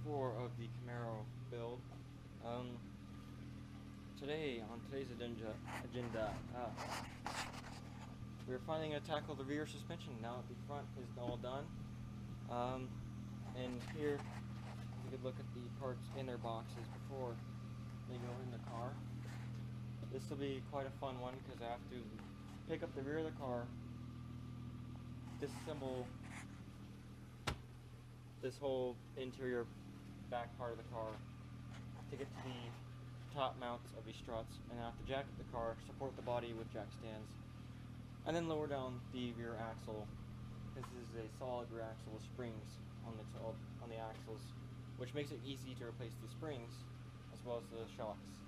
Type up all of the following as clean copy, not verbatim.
4 of the Camaro build. Um, on today's agenda, we're finally going to tackle the rear suspension now that the front is all done. And here you could look at the parts in their boxes before they go in the car. This will be quite a fun one because I have to pick up the rear of the car, disassemble this whole interior back part of the car to get to the top mounts of the struts, and I have to jack up the car, support the body with jack stands, and then lower down the rear axle. This is a solid rear axle with springs on the axles, which makes it easy to replace the springs as well as the shocks.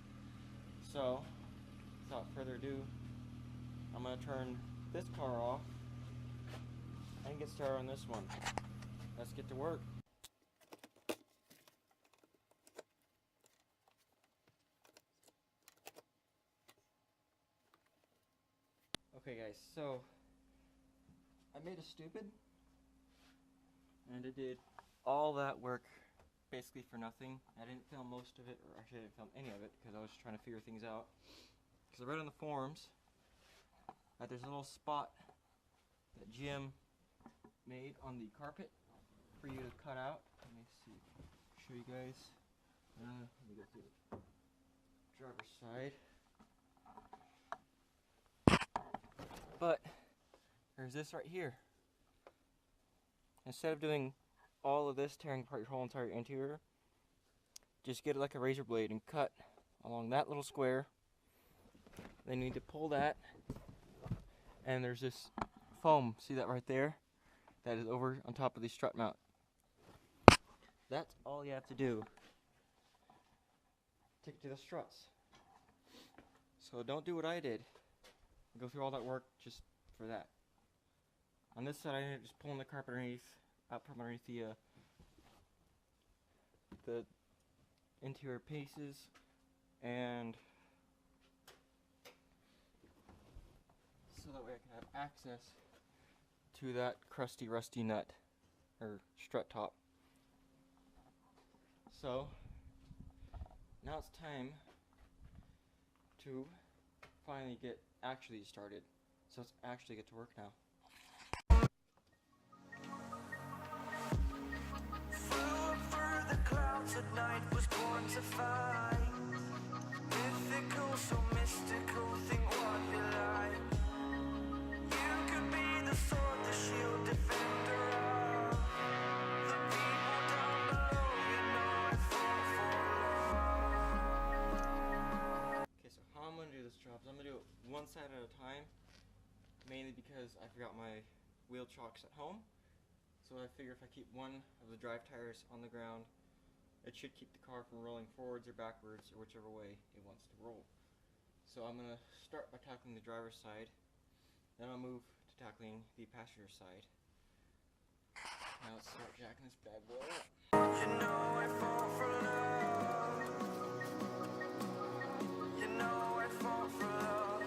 So, without further ado, I'm going to turn this car off and get started on this one. Let's get to work. Okay guys, so I made a stupid, and I did all that work basically for nothing. I didn't film most of it, or actually I didn't film any of it because I was trying to figure things out. Because I read on the forums that there's a little spot that Jim made on the carpet for you to cut out. Let me see, show you guys. Let me go through the driver's side. But there's this right here. Instead of doing all of this, tearing apart your whole entire interior, just get like a razor blade and cut along that little square. Then you need to pull that, and there's this foam, see that right there? That is over on top of the strut mount. That's all you have to do to get to the struts. So don't do what I did. Go through all that work just for that. On this side, I ended up just pulling the carpet out from underneath the interior pieces, and so that way I can have access to that crusty, rusty nut or strut top. So now it's time to finally get actually started. So let's actually get to work now. Flew up through the clouds at night, was born to fight. Mythical, so mystical, think what you like. You could be the sword, the shield, defender of the people down below. You know I fall for love. Okay, so how I'm gonna do this job is I'm gonna do it one side at a time, mainly because I forgot my wheel chocks at home. So I figure if I keep one of the drive tires on the ground, it should keep the car from rolling forwards or backwards or whichever way it wants to roll. So I'm gonna start by tackling the driver's side, then I'll move to tackling the passenger side. Now let's start jacking this bad boy up. You know I fall for love. You know I fall for love.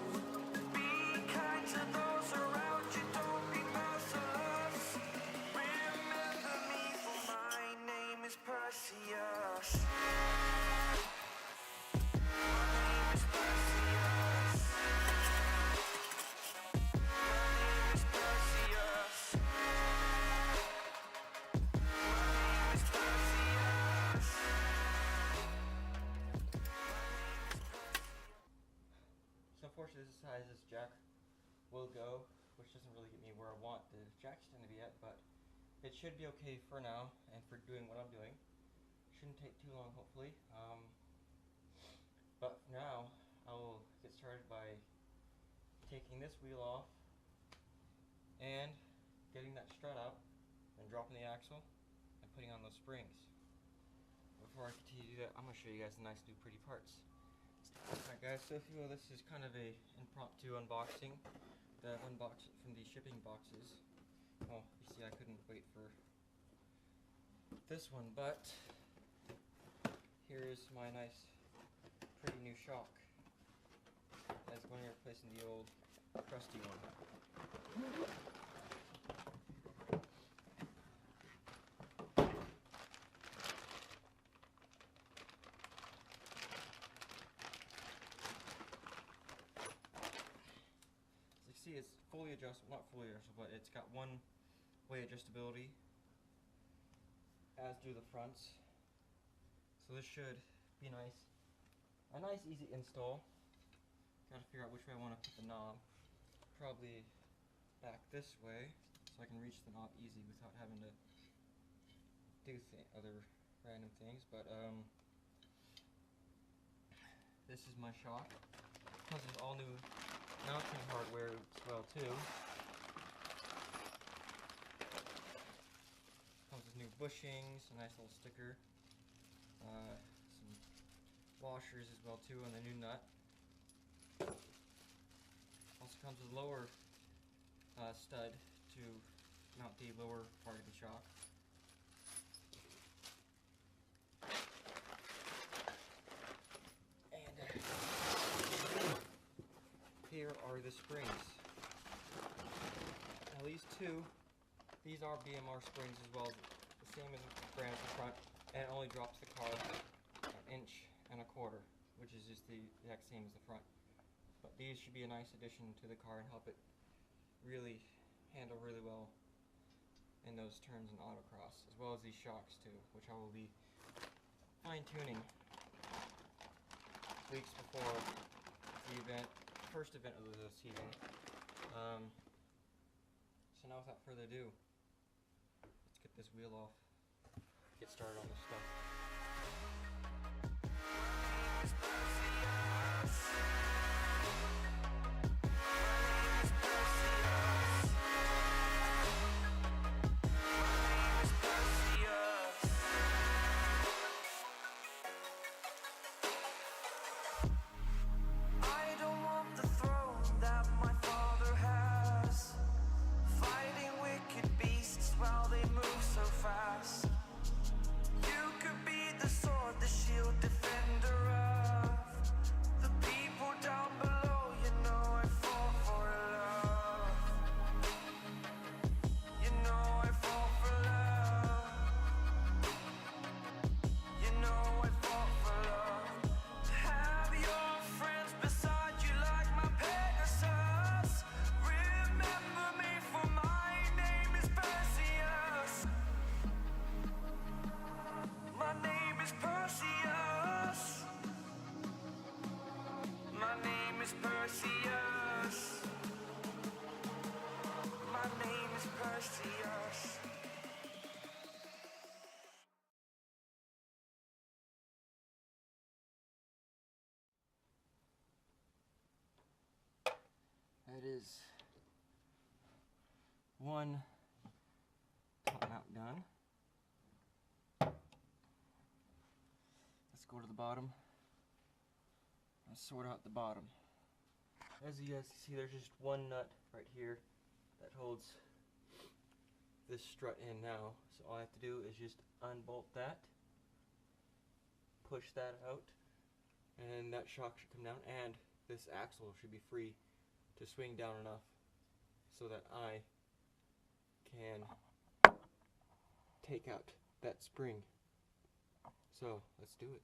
Be kind to those around you, don't be merciless. Remember me, for my name is Perseus. My name is Perseus. My name is Perseus. My name is Perseus. So unfortunately this is as high as this jack will go, which doesn't really get me where I want the jack stand to be at, but it should be okay for now and for doing what I'm doing. Shouldn't take too long, hopefully. But for now, I will get started by taking this wheel off and getting that strut out and dropping the axle and putting on those springs. Before I continue to do that, I'm going to show you guys the nice new pretty parts. Alright guys, so if you will, this is kind of a impromptu unboxing that I've unboxed from the shipping boxes. Well, you see I couldn't wait for this one, but here is my nice pretty new shock. That's going to be replacing the old crusty one. see it's fully adjustable, not fully adjustable, but it's got one-way adjustability, as do the fronts. So this should be nice. A nice easy install. Gotta figure out which way I want to put the knob. Probably back this way, so I can reach the knob easy without having to do other random things. But this is my shock. Comes with all new mounting hardware as well too. Comes with new bushings, a nice little sticker, some washers as well too, and the new nut. Also comes with lower stud to mount the lower part of the shock. And here are the springs. Now these are BMR springs as well, the same as the brand at the front, and it only drops the car 1.25 inches, which is just the exact same as the front. But these should be a nice addition to the car and help it really handle really well in those turns in autocross, as well as these shocks too, which I will be fine-tuning weeks before the first event of the season. So now without further ado, let's get this wheel off, get started on this stuff. That is one top mount done. Let's go to the bottom and sort out the bottom. As you guys can see, there's just one nut right here that holds this strut in now. So all I have to do is just unbolt that, push that out, and that shock should come down, and this axle should be free to swing down enough so that I can take out that spring. So let's do it.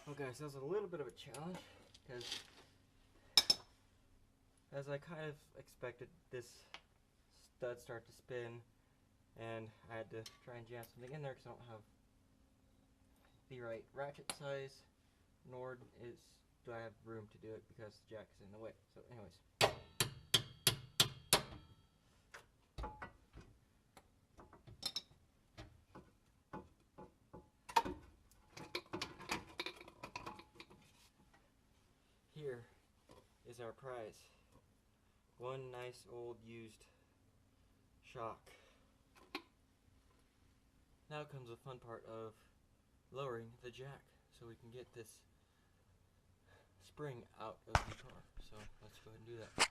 Okay, so that's a little bit of a challenge because, as I kind of expected, this stud start to spin, and I had to try and jam something in there because I don't have the right ratchet size, nor do I have room to do it because the jack is in the way. So anyways. Here is our prize. One nice old used shock. Now comes the fun part of lowering the jack so we can get this spring out of the car. So let's go ahead and do that.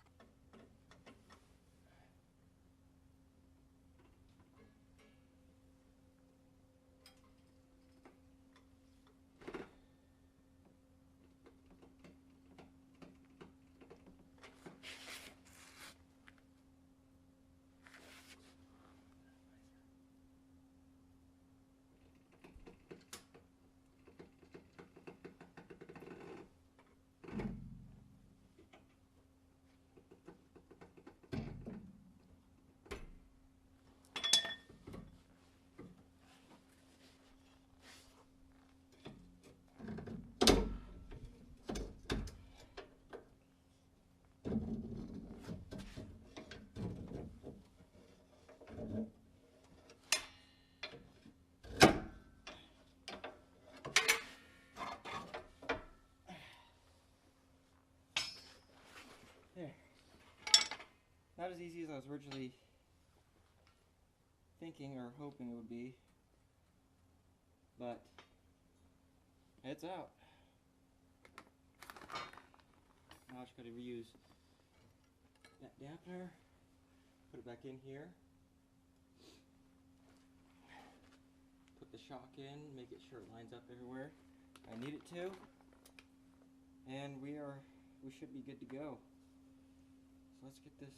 There. Not as easy as I was originally thinking or hoping it would be, but it's out. Now I just gotta reuse that dampener, put it back in here, put the shock in, make it sure it lines up everywhere I need it to, and we should be good to go. So let's get this.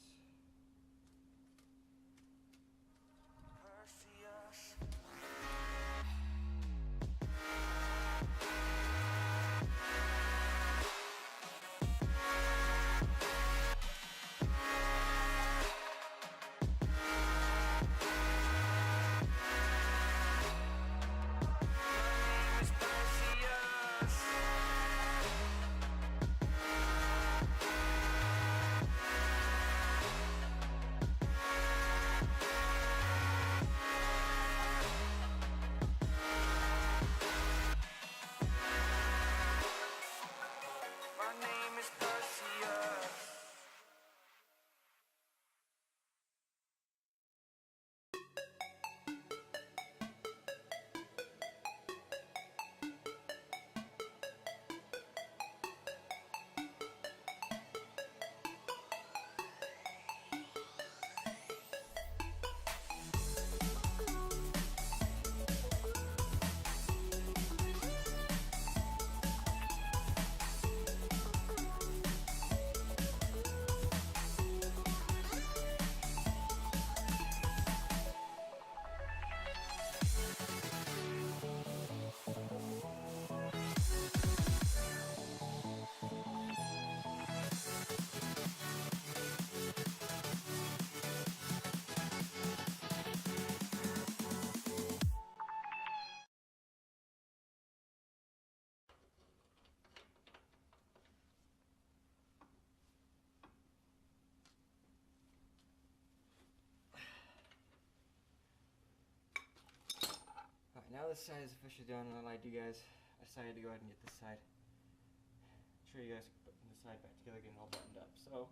Now this side is officially done, and I lied to you guys. I decided to go ahead and get this side. I'm sure you guys can put this side back together, getting all buttoned up. So.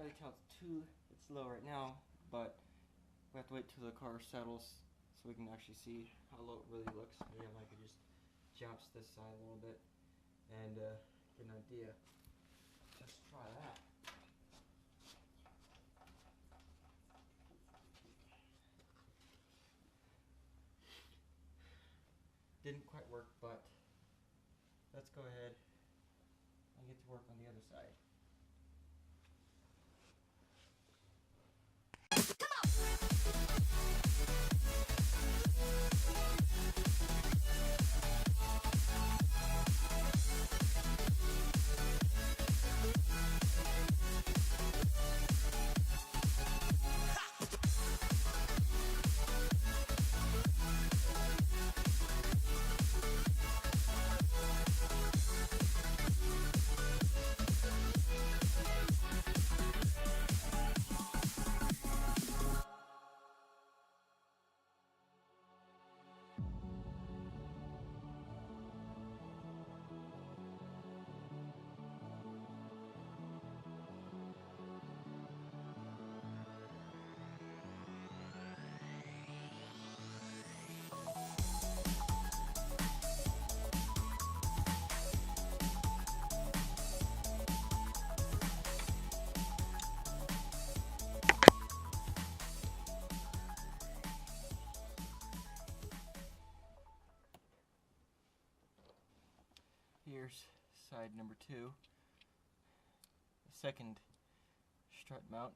really tell it's low right now, but we have to wait till the car settles so we can actually see how low it really looks. Maybe I could just joust this side a little bit and get an idea. Let's try that. Didn't quite work, but let's go ahead and get to work on the other side. Here's side number 2, the second strut mount.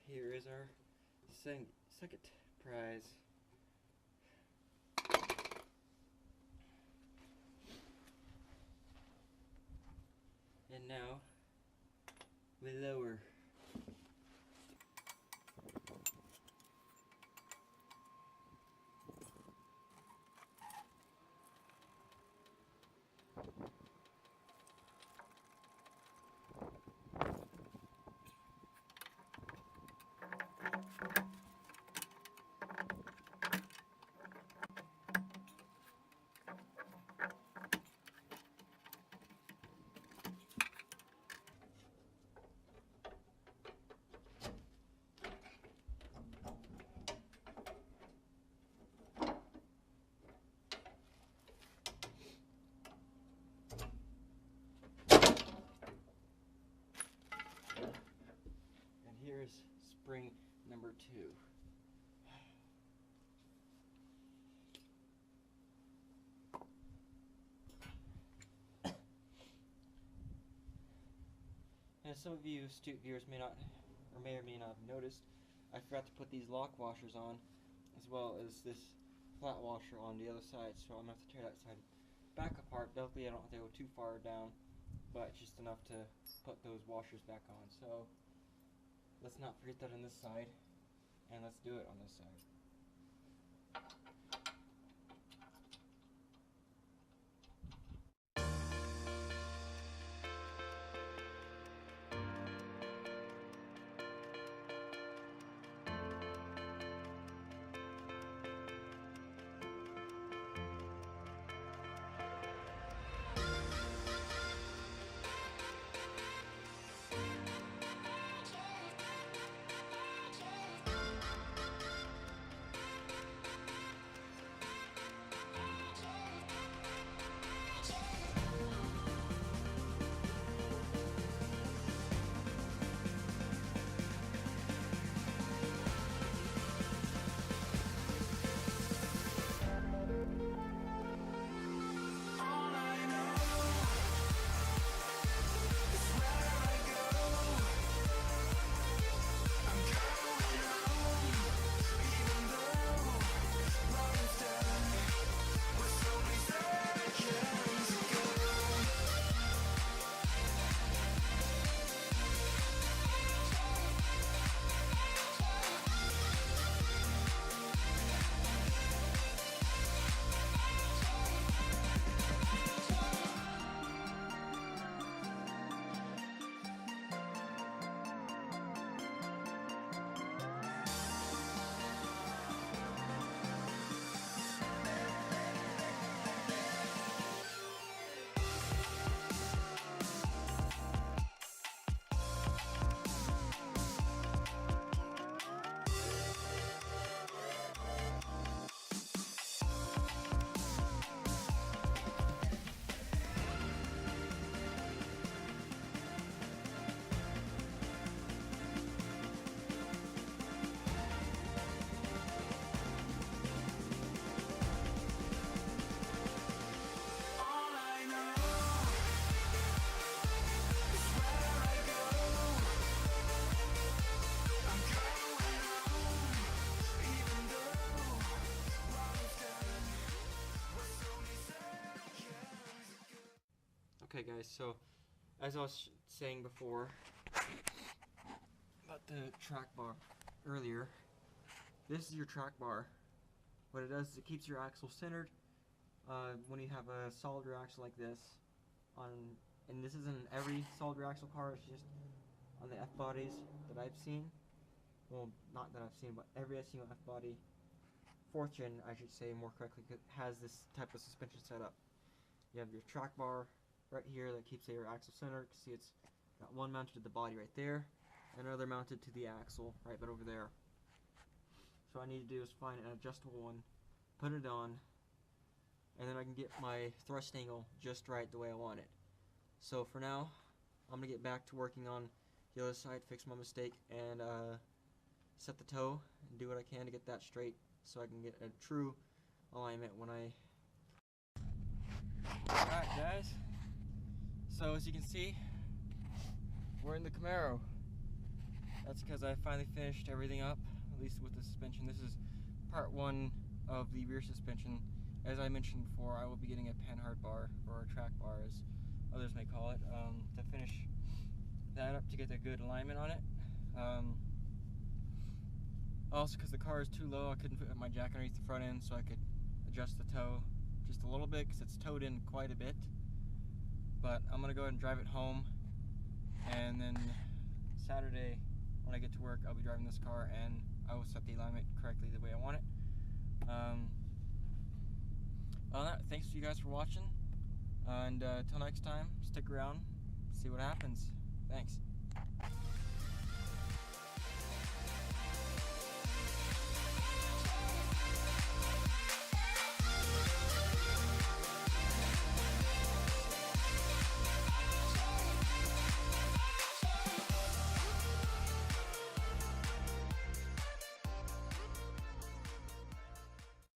Here is our second prize. And now we lower. Here's spring number 2. As some of you astute viewers may or may not have noticed, I forgot to put these lock washers on, as well as this flat washer on the other side, so I'm going to have to tear that side back apart. Luckily I don't have to go too far down, but just enough to put those washers back on. So let's not forget that on this side, and let's do it on this side. Okay guys, so as I was saying before about the track bar earlier, this is your track bar. What it does is it keeps your axle centered when you have a solid rear axle like this. And this isn't every solid rear axle car, it's just on the F bodies that I've seen. Well, not that I've seen, but every single F body, 4th gen I should say more correctly, has this type of suspension setup. You have your track bar right here that keeps your axle centered. You can see it's got one mounted to the body right there, and another mounted to the axle right about over there. So what I need to do is find an adjustable one, put it on, and then I can get my thrust angle just right the way I want it. So for now, I'm going to get back to working on the other side, fix my mistake, and set the toe and do what I can to get that straight so I can get a true alignment when I... Alright guys, so as you can see, we're in the Camaro. That's because I finally finished everything up, at least with the suspension. This is part 1 of the rear suspension. As I mentioned before, I will be getting a panhard bar, or a track bar as others may call it, to finish that up to get a good alignment on it. Also because the car is too low, I couldn't put my jack underneath the front end, so I could adjust the toe just a little bit because it's towed in quite a bit. But I'm going to go ahead and drive it home, and then Saturday when I get to work I'll be driving this car and I will set the alignment correctly the way I want it. On that, thanks to you guys for watching, and until next time, stick around, see what happens. Thanks.